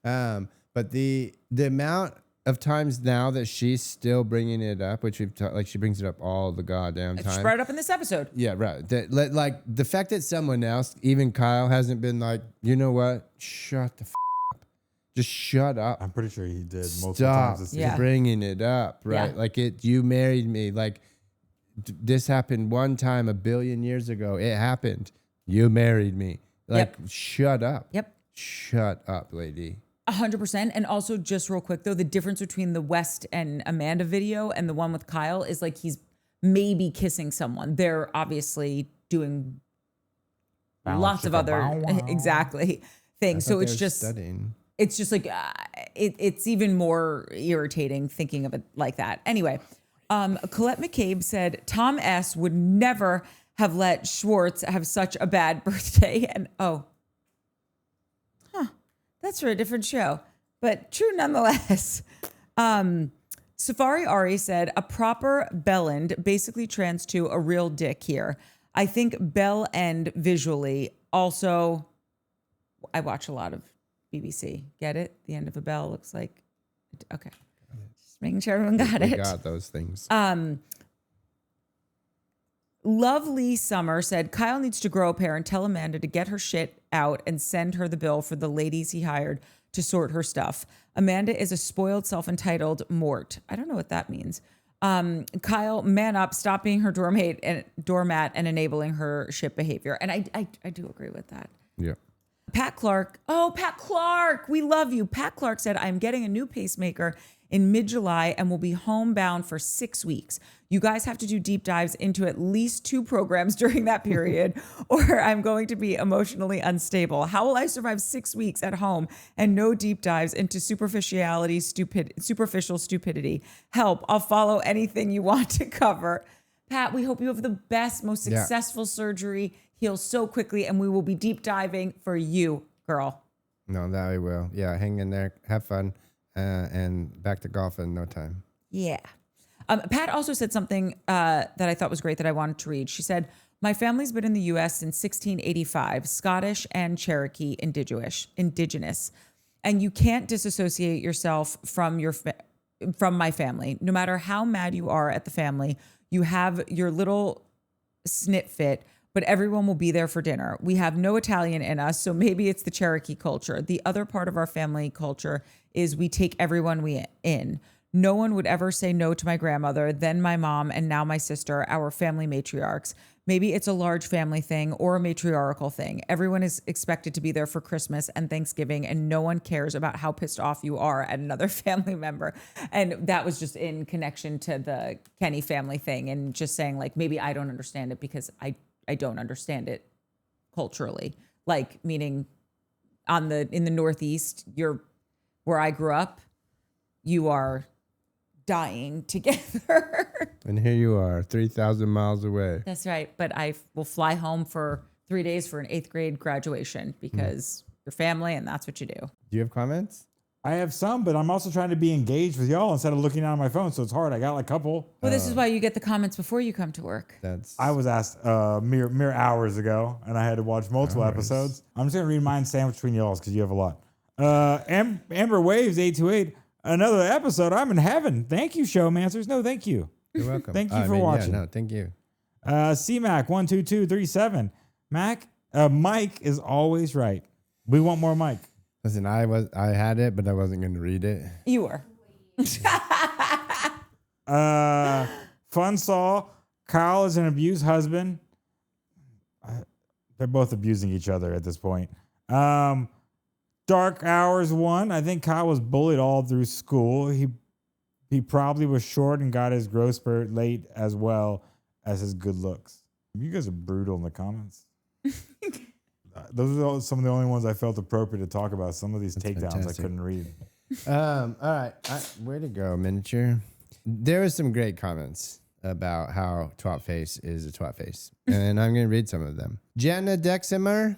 But the amount of times now that she's still bringing it up, which like she brings it up all the goddamn time. She brought it up in this episode. Yeah, right. Like the fact that someone else, even Kyle, hasn't been like, you know what? Shut the up. Just shut up. I'm pretty sure he did multiple Stop times this Yeah. bringing it up, right? Yeah. Like you married me. Like this happened one time 1 billion years ago. It happened. You married me. Like shut up. Yep. Shut up, lady. 100%. And also, just real quick though, the difference between the West and Amanda video and the one with Kyle is like he's maybe kissing someone. They're obviously doing lots of other exactly things. So it's just studying. It's just like it's even more irritating thinking of it like that. Anyway, Colette McCabe said Tom S would never have let Schwartz have such a bad birthday. And that's for a different show, but true nonetheless. Safari Ari said a proper bell end, basically trans to a real dick here. I think bell end visually. Also, I watch a lot of BBC. Get it? The end of a bell looks like. Okay, just making sure everyone got it. Got those things. Lovely Summer said Kyle needs to grow a pair and tell Amanda to get her shit out and send her the bill for the ladies he hired to sort her stuff. Amanda is a spoiled, self-entitled mort. I don't know what that means. Kyle, man up, stop being her doormat and enabling her shit behavior. And I do agree with that. Yeah. Pat Clark. Oh, Pat Clark. We love you. Pat Clark said, I'm getting a new pacemaker in mid-July and will be homebound for 6 weeks. You guys have to do deep dives into at least 2 programs during that period, or I'm going to be emotionally unstable. How will I survive 6 weeks at home and no deep dives into superficial stupidity? Help. I'll follow anything you want to cover. Pat, we hope you have the best, most successful surgery, heal so quickly, and we will be deep diving for you, girl. No, that I will. Yeah, hang in there, have fun, and back to golf in no time. Yeah. Pat also said something that I thought was great that I wanted to read. She said, my family's been in the U.S. since 1685, Scottish and Cherokee indigenous. And you can't disassociate yourself from from my family. No matter how mad you are at the family, you have your little snit fit, but everyone will be there for dinner. We have no Italian in us, so maybe it's the Cherokee culture. The other part of our family culture is we take everyone in. No one would ever say no to my grandmother, then my mom, and now my sister, our family matriarchs. Maybe it's a large family thing or a matriarchal thing. Everyone is expected to be there for Christmas and Thanksgiving, and no one cares about how pissed off you are at another family member. And that was just in connection to the Kenny family thing and just saying, like, maybe I don't understand it because I don't understand it culturally. Like, meaning in the Northeast, where I grew up, you are dying together. And here you are, 3,000 miles away. That's right. But I will fly home for 3 days for an 8th grade graduation because you're family and that's what you do. Do you have comments? I have some, but I'm also trying to be engaged with y'all instead of looking down at my phone, so it's hard. I got like a couple. Well, this is why you get the comments before you come to work. I was asked mere hours ago, and I had to watch multiple episodes. I'm just going to read mine sandwiched between y'all's because you have a lot. Amber Waves 828. Another episode. I'm in heaven. Thank you, Showmancers. No, thank you. You're welcome. Thank you for watching. Yeah, no, thank you. CMAC12237. Mike is always right. We want more Mike. Listen, I had it, but I wasn't going to read it. You were. Fun Saw. Kyle is an abused husband. They're both abusing each other at this point. Dark Hours 1. I think Kyle was bullied all through school. He probably was short and got his growth spurt late as well as his good looks. You guys are brutal in the comments. Those are some of the only ones I felt appropriate to talk about. Some of these takedowns fantastic. I couldn't read. All right. Way to go, miniature. There was some great comments about how twat face is a twat face. And I'm going to read some of them. Jenna Deximer.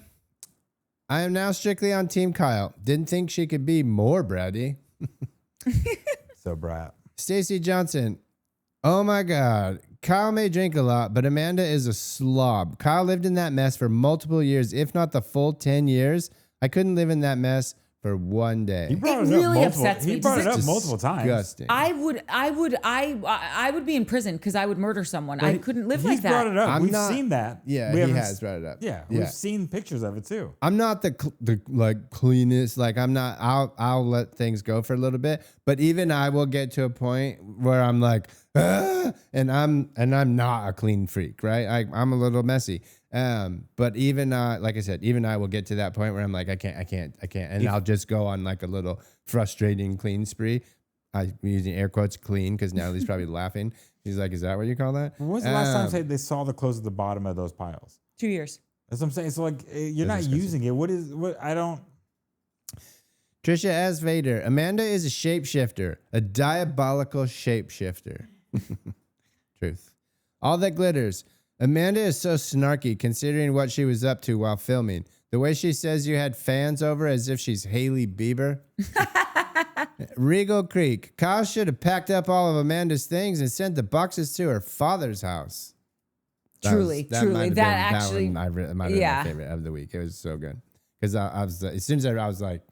I am now strictly on Team Kyle. Didn't think she could be more bratty. So brat. Stacy Johnson. Oh my God. Kyle may drink a lot, but Amanda is a slob. Kyle lived in that mess for multiple years, if not the full 10 years. I couldn't live in that mess for one day. It really upsets me. He brought it up multiple times. Disgusting. I would be in prison because I would murder someone. I couldn't live like that. He's brought it up. We've seen that. Yeah, he has brought it up. Yeah, we've seen pictures of it too. I'm not the like cleanest. Like I'm not. I'll let things go for a little bit. But even I will get to a point where I'm like, and I'm not a clean freak, right? I'm a little messy. But even like I said, even I will get to that point where I'm like, I can't, and I'll just go on like a little frustrating clean spree. I'm using air quotes clean because Natalie's probably laughing. She's like, "Is that what you call that?" When was the last time they saw the clothes at the bottom of those piles? 2 years. That's what I'm saying. So like, you're not using it. What? I don't. Trisha S. Vader. Amanda is a shapeshifter, a diabolical shapeshifter. Truth. All that glitters. Amanda is so snarky considering what she was up to while filming. The way she says you had fans over as if she's Hailey Bieber. Regal Creek. Kyle should have packed up all of Amanda's things and sent the boxes to her father's house. Truly. That might have been my favorite of the week. It was so good. Because I was, as soon as I was like,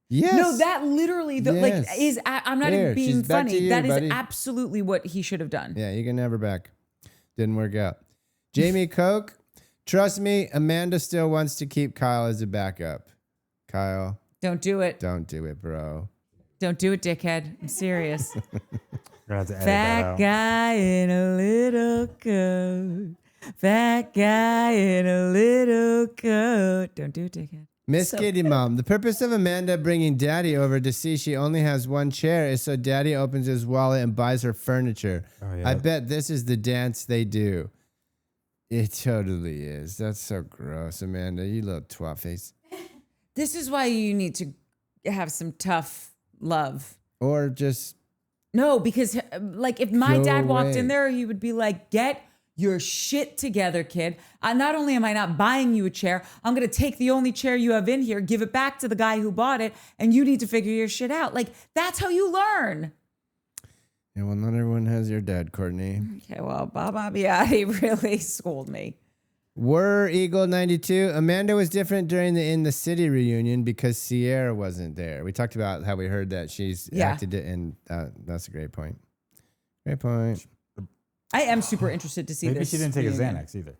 yes. No, that literally, is, I'm not even being funny. That is absolutely what he should have done. Yeah, you can never back. Didn't work out. Jamie Cooke, trust me, Amanda still wants to keep Kyle as a backup. Kyle. Don't do it. Don't do it, bro. Don't do it, dickhead. I'm serious. Have to edit Fat guy in a little coat. Fat guy in a little coat. Don't do it, dickhead. Miss Kitty Mom, the purpose of Amanda bringing Daddy over to see she only has one chair is so Daddy opens his wallet and buys her furniture. Oh, yeah. I bet this is the dance they do. It totally is. That's so gross, Amanda. You little twat face. This is why you need to have some tough love. Or just... No, because like if my dad walked in there, he would be like, get your shit together, kid. Not only am I not buying you a chair, I'm going to take the only chair you have in here, give it back to the guy who bought it, and you need to figure your shit out. Like, that's how you learn. Yeah, well, not everyone has your dad, Courtney. Okay, well, Baba Biati really schooled me. Were Eagle 92. Amanda was different during the In the City reunion because Sierra wasn't there. We talked about how we heard that she's acted it, and that's a great point. Great point. I am super interested to see Maybe this. Maybe she didn't take a Xanax either.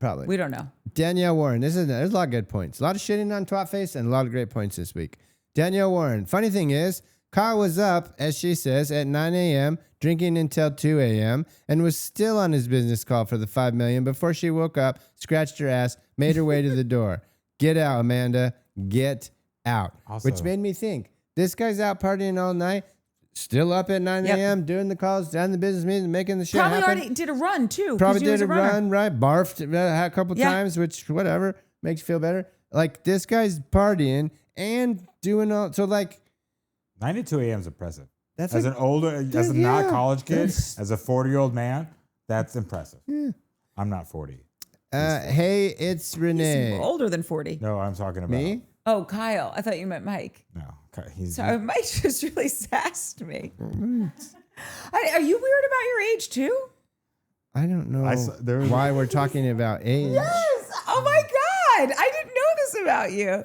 Probably. We don't know. Danielle Warren. There's a lot of good points. A lot of shitting on Twatface and a lot of great points this week. Danielle Warren. Funny thing is, Kyle was up, as she says, at 9 a.m., drinking until 2 a.m., and was still on his business call for the $5 million before she woke up, scratched her ass, made her way to the door. Get out, Amanda. Get out. Also, which made me think, this guy's out partying all night, still up at 9 a.m., doing the calls, down the business meeting, making the shit happen. Probably already did a run, too. Probably did a run, right? Barfed a couple times, which, whatever, makes you feel better. Like, this guy's partying and doing all... So, like... 9 to 2 a.m. is impressive. That's as a not college kid, as a 40-year-old man, that's impressive. Yeah. I'm not 40. Hey, it's Renee. He's older than 40. No, I'm talking about me. Oh, Kyle. I thought you meant Mike. No, sorry. Mike just really sassed me. Are you weird about your age too? I don't know why we're talking about age. Yes. Oh my God. I didn't know this about you.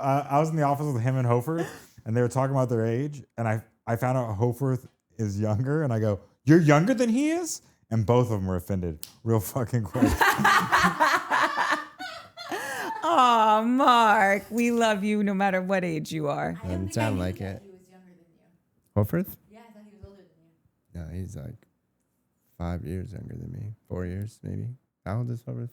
I was in the office with him and Hofer, and they were talking about their age, and I found out Hofer is younger, and I go, "You're younger than he is?" And both of them were offended real fucking quick. Oh, Mark, we love you no matter what age you are. Doesn't sound like it. He was younger than you. Hoferth? Yeah, I thought he was older than you. No, he's like 5 years younger than me. 4 years, maybe. How old is Hubbard?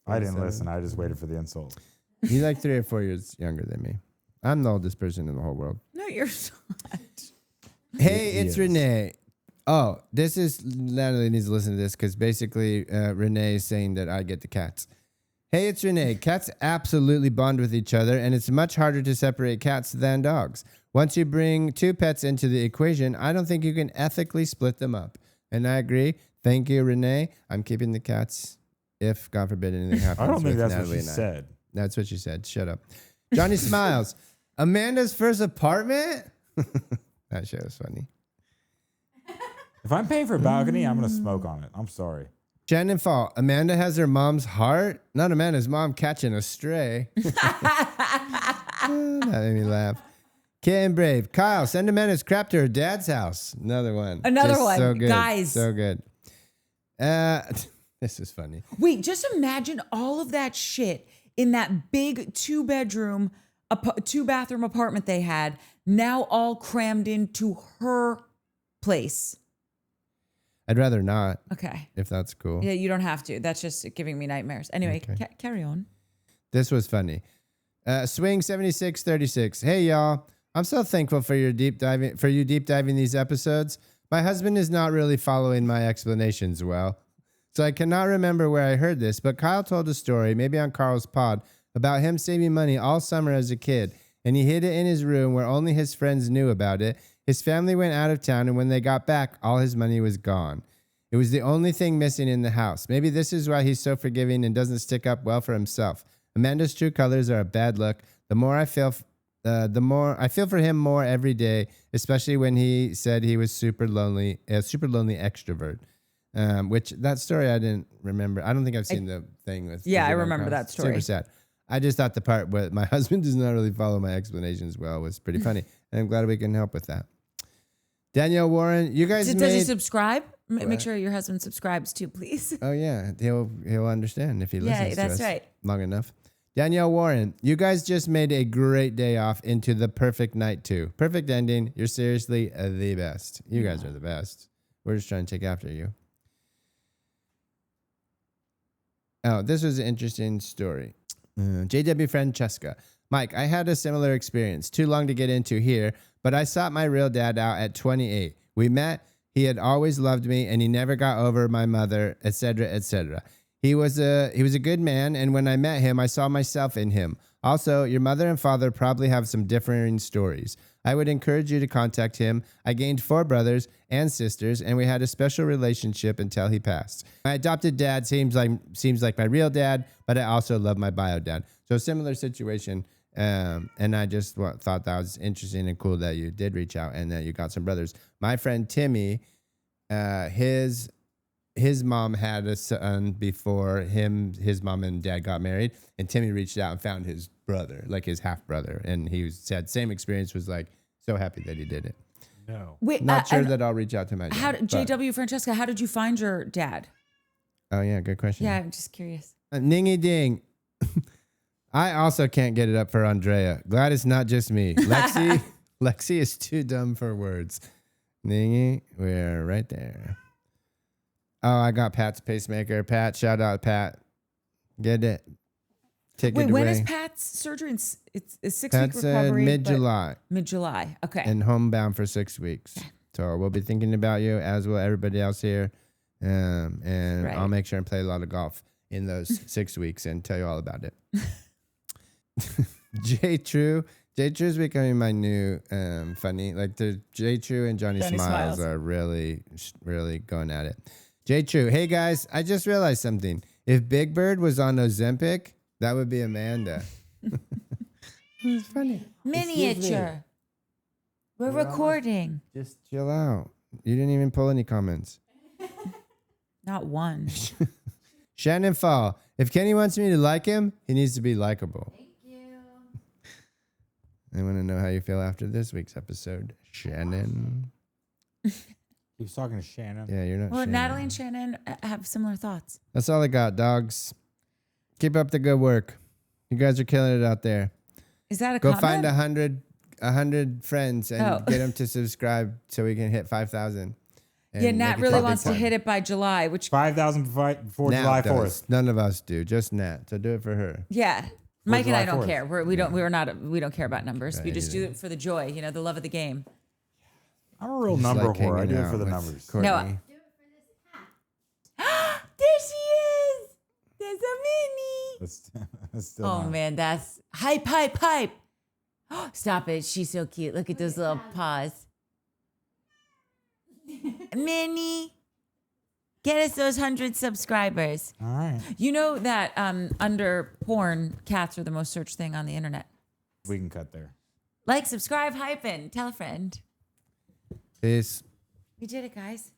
I didn't listen. I just waited for the insult. He's like 3 or 4 years younger than me. I'm the oldest person in the whole world. No, you're not. Hey, it's Renee. Oh, this is Natalie needs to listen to this because basically Renee is saying that I get the cats. Hey, it's Renee. Cats absolutely bond with each other, and it's much harder to separate cats than dogs. Once you bring 2 pets into the equation, I don't think you can ethically split them up. And I agree. Thank you, Renee. I'm keeping the cats if, God forbid, anything happens. I don't think that's Natalie what she said. That's what she said. Shut up. Johnny smiles. Amanda's first apartment? That shit was funny. If I'm paying for a balcony, I'm going to smoke on it. I'm sorry. Shannon Fall. Amanda has her mom's heart? Not Amanda's mom catching a stray. That made me laugh. Kit and Brave. Kyle, send Amanda's crap to her dad's house. Another one. Another one. So good. Guys. So good. This is funny. Wait, just imagine all of that shit in that big 2-bedroom, 2-bathroom apartment they had, now all crammed into her place. I'd rather not. Okay. If that's cool. Yeah, you don't have to. That's just giving me nightmares. Anyway, Okay. Carry on. This was funny. Swing 7636. Hey y'all. I'm so thankful for you deep diving these episodes. My husband is not really following my explanations well. So I cannot remember where I heard this, but Kyle told a story, maybe on Carl's pod, about him saving money all summer as a kid, and he hid it in his room where only his friends knew about it. His family went out of town, and when they got back, all his money was gone. It was the only thing missing in the house. Maybe this is why he's so forgiving and doesn't stick up well for himself. Amanda's true colors are a bad look. The more I feel for him more every day, especially when he said he was super lonely extrovert. Which that story I didn't remember. I don't think I've seen the thing with. Yeah, I remember that story. Super sad. I just thought the part where my husband does not really follow my explanations well was pretty funny, and I'm glad we can help with that. Danielle Warren, you guys Does he subscribe? Make sure your husband subscribes too, please. Oh yeah, he'll understand if he listens to us right. long enough. Danielle Warren, you guys just made a great day off into the perfect night too. Perfect ending. You're seriously the best. You guys are the best. We're just trying to take after you. Oh, this was an interesting story. JW Francesca. Mike, I had a similar experience. Too long to get into here, but I sought my real dad out at 28. We met. He had always loved me, and he never got over my mother, etc., etc. He was a good man, and when I met him, I saw myself in him. Also, your mother and father probably have some differing stories. I would encourage you to contact him. I gained 4 brothers and sisters, and we had a special relationship until he passed. My adopted dad seems like my real dad, but I also love my bio dad. So similar situation, and I just thought that was interesting and cool that you did reach out and that you got some brothers. My friend Timmy, his mom had a son before his mom and dad got married, and Timmy reached out and found his brother, like his half brother, and he said same experience, was like so happy that he did it. No. Wait, Not sure that I'll reach out to my dad. JW Francesca, how did you find your dad? Oh yeah, good question. Yeah, I'm just curious. Ningy ding. I also can't get it up for Andrea. Glad it's not just me. Lexi is too dumb for words. Ningy, we're right there. Oh, I got Pat's pacemaker. Pat, shout out Pat. Get it. Take it away. Wait, when is Pat's surgery? It's a 6-week Pat recovery. mid-July. Mid-July. Okay. And homebound for 6 weeks. So we'll be thinking about you, as will everybody else here. And right. I'll make sure and play a lot of golf in those 6 weeks and tell you all about it. J True is becoming my new funny. Like the J True and Johnny Smiles are really, really going at it. J True, hey guys, I just realized something. If Big Bird was on Ozempic, that would be Amanda. It's funny. Miniature. We're recording. Just chill out. You didn't even pull any comments. Not one. Shannon Fall. If Kenny wants me to like him, he needs to be likable. Thank you. I want to know how you feel after this week's episode, Shannon. He's talking to Shannon. Yeah, you're not. Well, Shannon. Natalie and Shannon have similar thoughts. That's all I got, dogs. Keep up the good work. You guys are killing it out there. Is that a Go comment? find 100 friends and get them to subscribe so we can hit 5,000. And Yeah, make Nat it really big wants to time. hit it by July, which 5,000 before Nat July does. 4th. None of us do. Just Nat. So do it for her. yeah. Mike and I July don't 4th. care. We don't care about numbers. We just do Right. it for the joy, the love of the game. I'm a real Just number like whore. I hanging do it out for the with numbers. Courtney. No. Do it for this hat. There she is. There's a mini. That's still Oh not- man, that's hype. Stop it. She's so cute. Look at those little paws. Minnie, get us those 100 subscribers. All right. You know that under porn, cats are the most searched thing on the internet. We can cut there. Like, subscribe, hype, and tell a friend. Peace. We did it, guys.